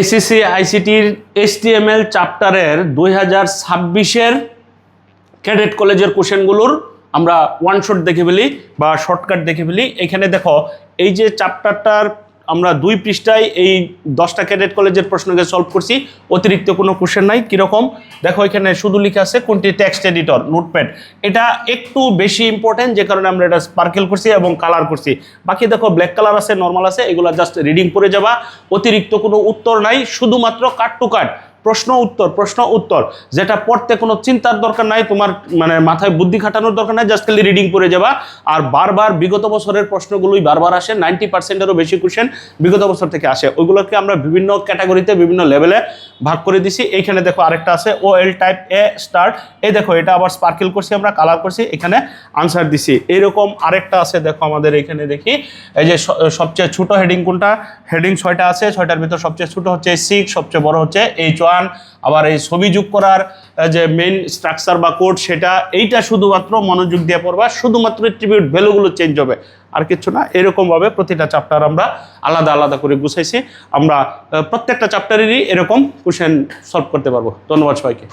SSC আইসিটির HTML চ্যাপ্টারের 2026-এর cadet কলেজের কোশ্চেনগুলোর আমরা ওয়ান শট দেখে ফেলি বা শর্টকাট দেখে ফেলি। এখানে দেখো এই যে চ্যাপ্টারটার আমরা 2 পৃষ্ঠায় এই 10টা ক্যাডেট কলেজের প্রশ্নকে সলভ করছি, অতিরিক্ত কোনো কোশ্চেন নাই। কীরকম দেখো, এখানে শুধু লেখা আছে কোনটি টেক্সট এডিটর, নোটপ্যাড। এটা একটু বেশি ইম্পর্টেন্ট, যে কারণে আমরা এটা স্পার্কেল করছি এবং কালার করছি। বাকি দেখো ব্ল্যাক কালার আছে, নর্মাল আছে, এগুলো জাস্ট রিডিং করে যাবা। অতিরিক্ত কোনো উত্তর নাই, শুধুমাত্র কাট টু কাট প্রশ্ন উত্তর, যেটা পড়তে কোনো চিন্তার দরকার নাই, তোমার মানে মাথায় বুদ্ধি খাটানোর দরকার নাই, জাস্ট খালি রিডিং করে যাবা। আর বারবার বিগত বছরের প্রশ্নগুলোই বারবার আসে, 90%-এরও বেশি কোশ্চেন বিগত বছর থেকে আসে। ওইগুলোকে আমরা বিভিন্ন ক্যাটাগরিতে বিভিন্ন লেভেলে ভাগ করে দিছি। এইখানে দেখো আরেকটা আছে OL টাইপ A স্টার্ট, এই দেখো এটা আবার স্পার্কেল করছি, আমরা কালার করছি, এখানে আনসার দিছি। এইরকম আরেকটা আছে, দেখো আমাদের এখানে দেখি এই যে সবচেয়ে ছোট হেডিং কোনটা, হেডিং 6টা আছে, 6টার ভিতর সবচেয়ে ছোট হচ্ছে 6, সবচেয়ে বড় হচ্ছে H1। আবার এই ছবি যোগ করার যে মেইন স্ট্রাকচার বা কোড, সেটা এইটা শুধুমাত্র মনোযোগ দিয়ে পড়বা, শুধুমাত্র অ্যাট্রিবিউট ভ্যালুগুলো চেঞ্জ হবে, আর কিছু না। এরকমভাবে প্রতিটা চ্যাপ্টার আমরা আলাদা আলাদা করে গুছাইছি। আমরা প্রত্যেকটা চ্যাপ্টারেরই এরকম কোশ্চেন সলভ করতে পারবো। ধন্যবাদ সবাইকে।